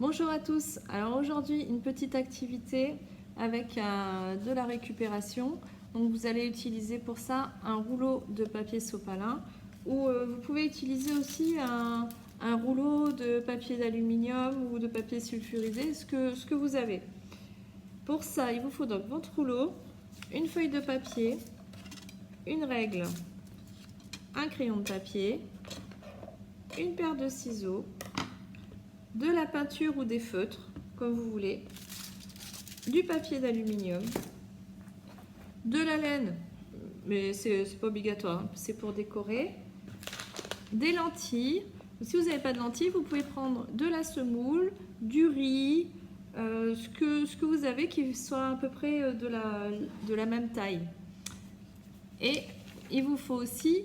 Bonjour à tous. Alors aujourd'hui, une petite activité avec de la récupération. Donc vous allez utiliser pour ça un rouleau de papier sopalin ou vous pouvez utiliser aussi un rouleau de papier d'aluminium ou de papier sulfurisé, ce que vous avez. Pour ça, il vous faut donc votre rouleau, une feuille de papier, une règle, un crayon de papier, une paire de ciseaux, de la peinture ou des feutres, comme vous voulez, du papier d'aluminium, de la laine, mais c'est pas obligatoire, hein, c'est pour décorer, des lentilles. Si vous n'avez pas de lentilles, vous pouvez prendre de la semoule, du riz, ce que vous avez qui soit à peu près de la même taille. Et il vous faut aussi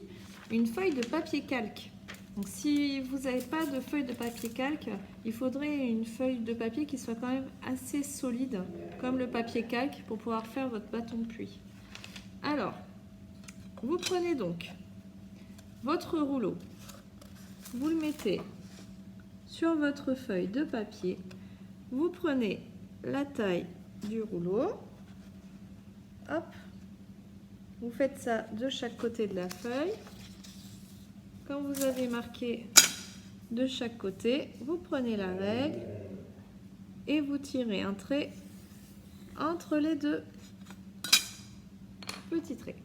une feuille de papier calque. Donc si vous n'avez pas de feuille de papier calque, il faudrait une feuille de papier qui soit quand même assez solide, comme le papier calque, pour pouvoir faire votre bâton de pluie. Alors, vous prenez donc votre rouleau, vous le mettez sur votre feuille de papier, vous prenez la taille du rouleau, hop, vous faites ça de chaque côté de la feuille. Quand vous avez marqué de chaque côté, vous prenez la règle et vous tirez un trait entre les deux petits traits.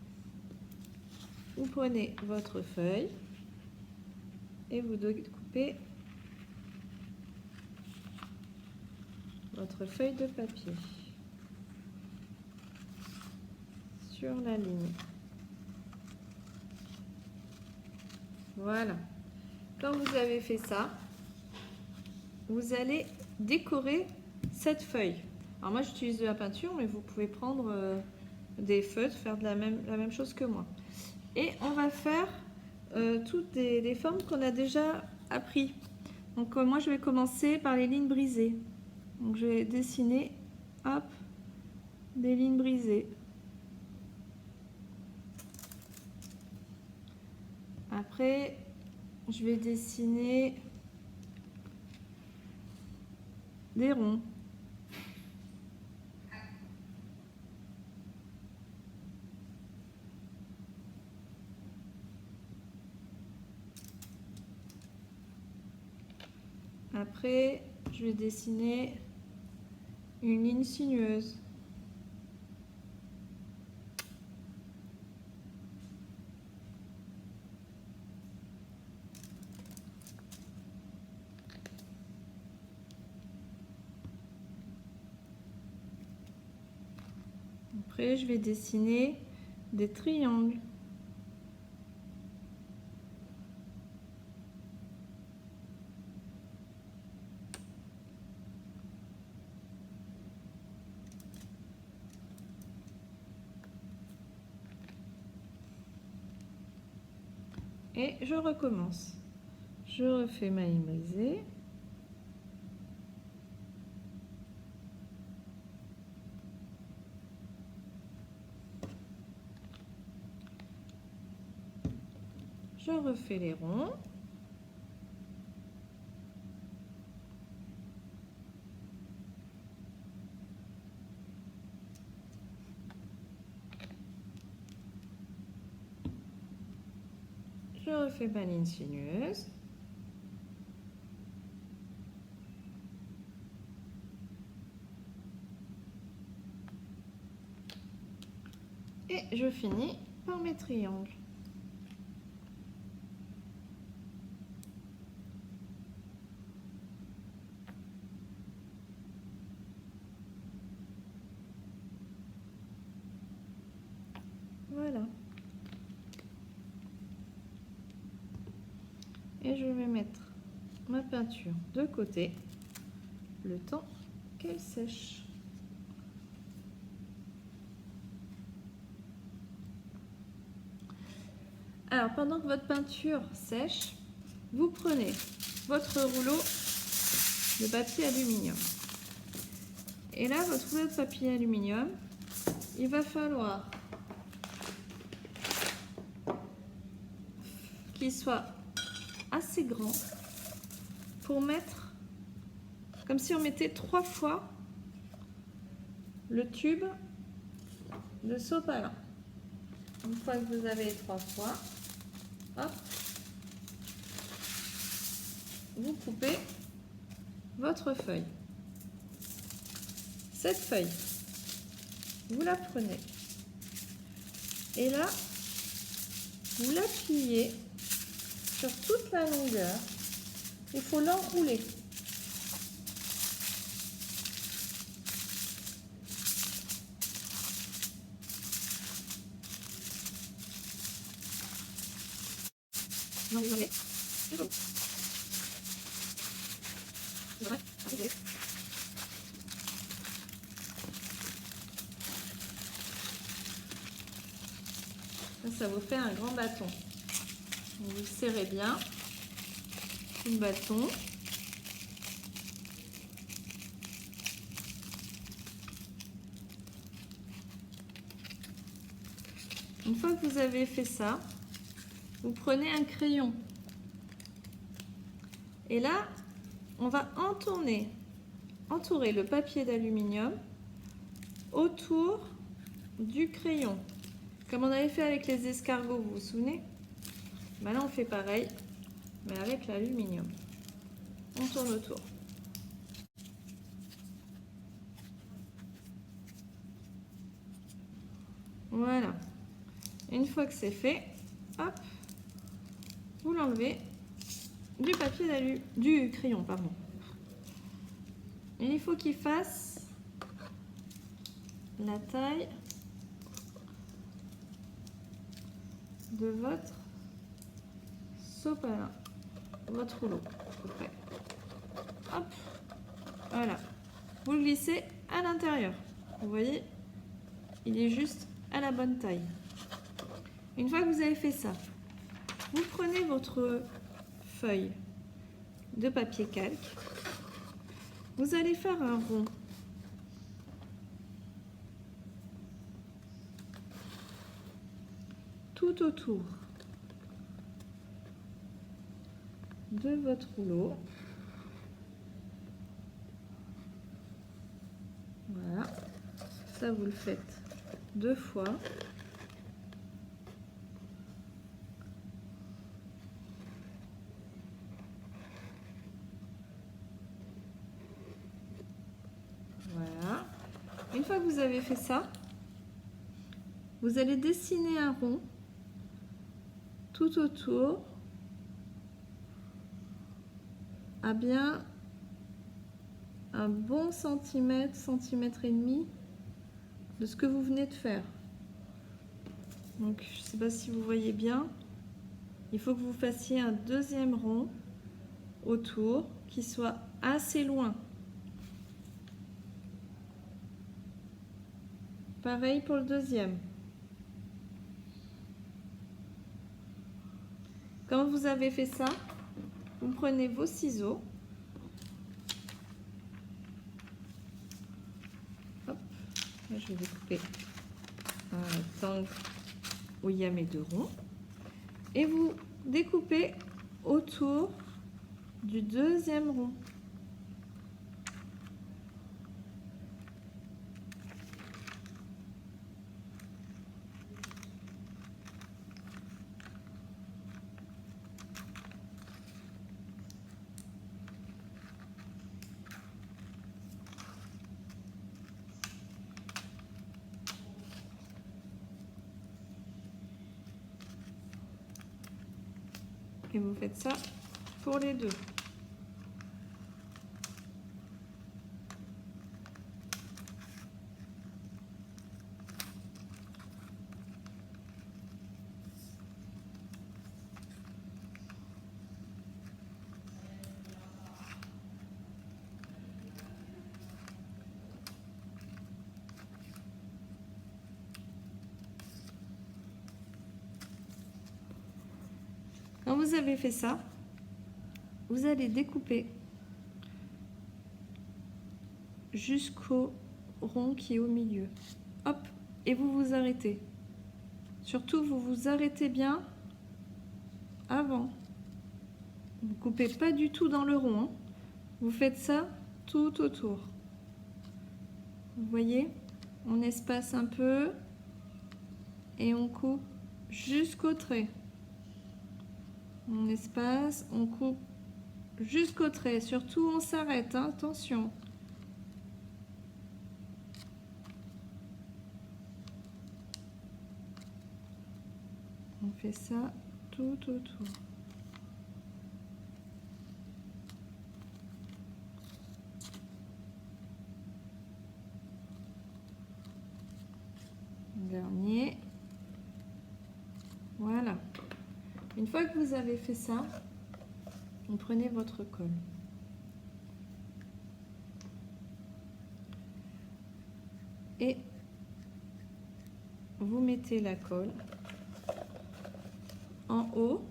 Vous prenez votre feuille et vous découpez votre feuille de papier sur la ligne. Voilà. Quand vous avez fait ça, vous allez décorer cette feuille. Alors moi j'utilise de la peinture, mais vous pouvez prendre des feutres, faire de la même chose que moi. Et on va faire toutes des formes qu'on a déjà appris. Donc moi je vais commencer par les lignes brisées. Donc je vais dessiner, hop, des lignes brisées. Après, je vais dessiner des ronds. Après, je vais dessiner une ligne sinueuse. Après, je vais dessiner des triangles. Et je recommence. Je refais ma ligne brisée. Je refais les ronds. Je refais ma ligne sinueuse. Et je finis par mes triangles. Voilà. Et je vais mettre ma peinture de côté le temps qu'elle sèche. Alors, pendant que votre peinture sèche, vous prenez votre rouleau de papier aluminium. Et là, votre rouleau de papier aluminium, il va falloir qu'il soit assez grand pour mettre comme si on mettait 3 fois le tube de sopalin. Une fois que vous avez 3 fois, hop, vous coupez votre feuille. Cette feuille, vous la prenez et là, vous la pliez sur toute la longueur. Il faut l'enrouler. Ça vous fait un grand bâton. Vous serrez bien le bâton. Une fois que vous avez fait ça, vous prenez un crayon. Et là, on va entourer le papier d'aluminium autour du crayon. Comme on avait fait avec les escargots, vous vous souvenez? Ben là, on fait pareil, mais avec l'aluminium. On tourne autour. Voilà. Une fois que c'est fait, hop, vous l'enlevez du crayon, pardon. Et il faut qu'il fasse la taille de votre sopalin, votre rouleau, à peu près. Hop, voilà. Vous le glissez à l'intérieur. Vous voyez, il est juste à la bonne taille. Une fois que vous avez fait ça, vous prenez votre feuille de papier calque. Vous allez faire un rond. Tout autour de votre rouleau. Voilà. Ça, vous le faites 2 fois. Voilà. Une fois que vous avez fait ça, vous allez dessiner un rond tout autour à bien un bon centimètre et demi de ce que vous venez de faire. Donc, je ne sais pas si vous voyez bien. Il faut que vous fassiez un deuxième rond autour qui soit assez loin. Pareil pour le deuxième. Quand vous avez fait ça, vous prenez vos ciseaux. Hop, là, je vais découper un rectangle où il y a mes 2 ronds. Et vous découpez autour du deuxième rond. Et vous faites ça pour les 2. Quand vous avez fait ça, vous allez découper jusqu'au rond qui est au milieu. Hop, et vous vous arrêtez. Surtout, vous vous arrêtez bien avant. Vous ne coupez pas du tout dans le rond. Hein. Vous faites ça tout autour. Vous voyez, on espace un peu et on coupe jusqu'au trait. On espace, on coupe jusqu'au trait. Surtout, on s'arrête, hein, attention. On fait ça tout autour. Dernier. Voilà. Une fois que vous avez fait ça, vous prenez votre colle. Et vous mettez la colle en haut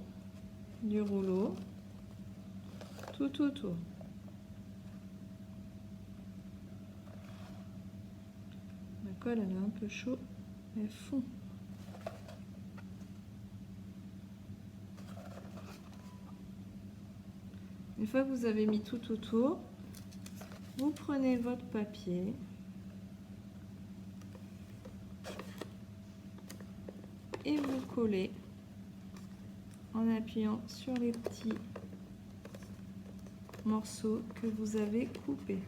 du rouleau, tout autour. La colle, elle est un peu chaude, elle fond. Une fois que vous avez mis tout autour, vous prenez votre papier et vous collez en appuyant sur les petits morceaux que vous avez coupés.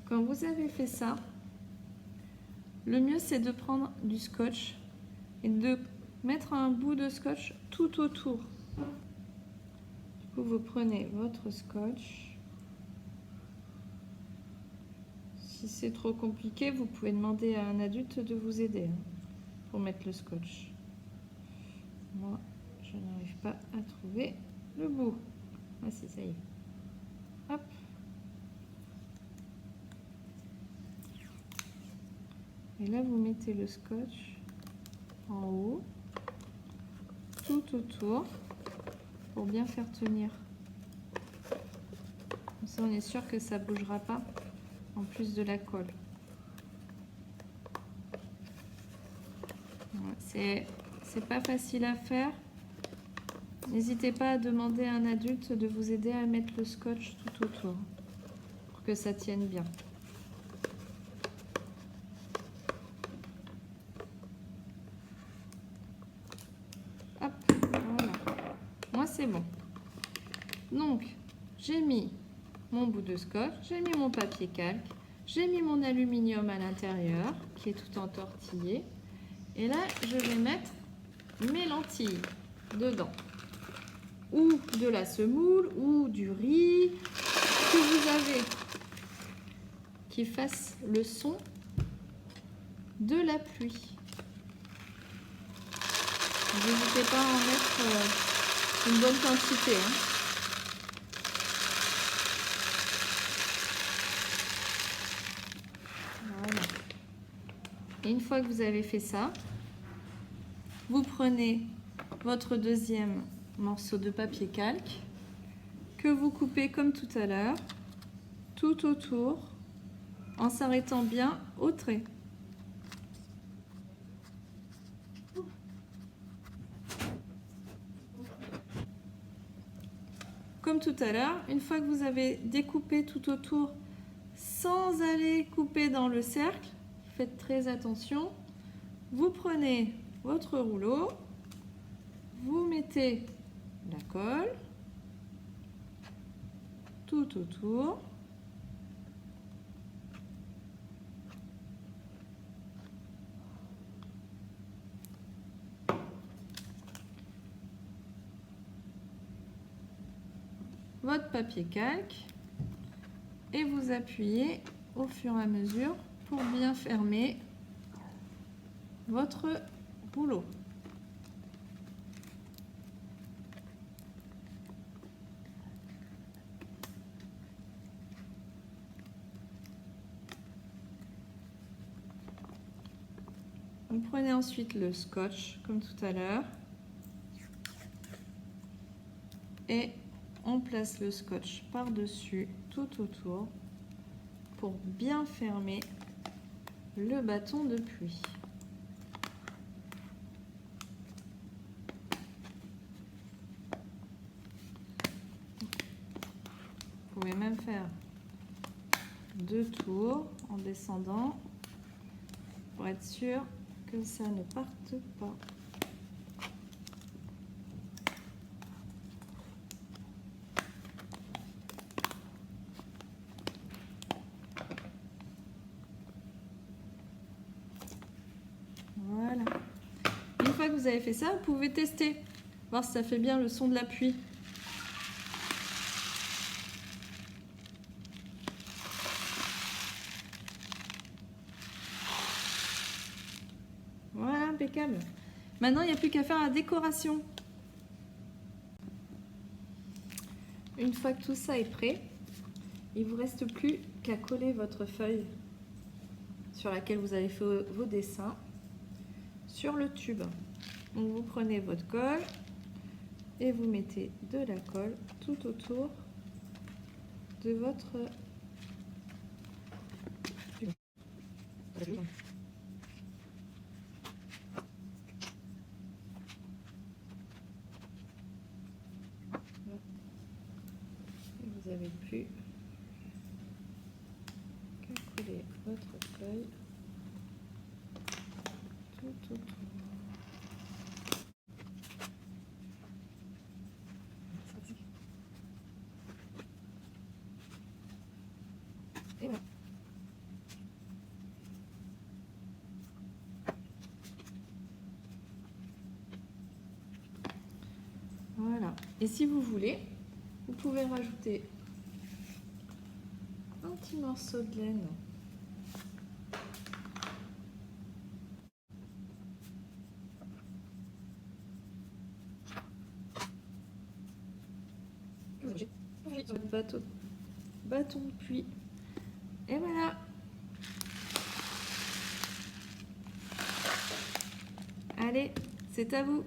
Quand vous avez fait ça, le mieux c'est de prendre du scotch et de mettre un bout de scotch tout autour. Du coup, vous prenez votre scotch. Si c'est trop compliqué, vous pouvez demander à un adulte de vous aider pour mettre le scotch. Moi, je n'arrive pas à trouver le bout. Ah si, ça y est. Hop. Et là, vous mettez le scotch en haut, tout autour, pour bien faire tenir. Comme ça, on est sûr que ça ne bougera pas, en plus de la colle. C'est pas facile à faire. N'hésitez pas à demander à un adulte de vous aider à mettre le scotch tout autour, pour que ça tienne bien. C'est bon. Donc, j'ai mis mon bout de scotch, j'ai mis mon papier calque, j'ai mis mon aluminium à l'intérieur qui est tout entortillé. Et là, je vais mettre mes lentilles dedans. Ou de la semoule, ou du riz que vous avez qui fasse le son de la pluie. N'hésitez pas à en mettre une bonne quantité. Voilà. Et une fois que vous avez fait ça, vous prenez votre deuxième morceau de papier calque que vous coupez comme tout à l'heure, tout autour, en s'arrêtant bien au trait. Comme tout à l'heure, une fois que vous avez découpé tout autour sans aller couper dans le cercle, faites très attention, vous prenez votre rouleau, vous mettez la colle tout autour. Votre papier calque et vous appuyez au fur et à mesure pour bien fermer votre rouleau. Vous prenez ensuite le scotch, comme tout à l'heure. Et on place le scotch par-dessus, tout autour, pour bien fermer le bâton de pluie. Vous pouvez même faire 2 tours en descendant pour être sûr que ça ne parte pas. Voilà. Une fois que vous avez fait ça, vous pouvez tester, voir si ça fait bien le son de la pluie. Voilà, impeccable. Maintenant, il n'y a plus qu'à faire la décoration. Une fois que tout ça est prêt, il ne vous reste plus qu'à coller votre feuille sur laquelle vous avez fait vos dessins sur le tube. Donc vous prenez votre colle et vous mettez de la colle tout autour de votre tube. Vous n'avez plus qu'à coller votre feuille tout autour. Et voilà. Voilà. Et si vous voulez, vous pouvez rajouter un petit morceau de laine. Votre bâton de pluie. Et voilà. Allez, c'est à vous.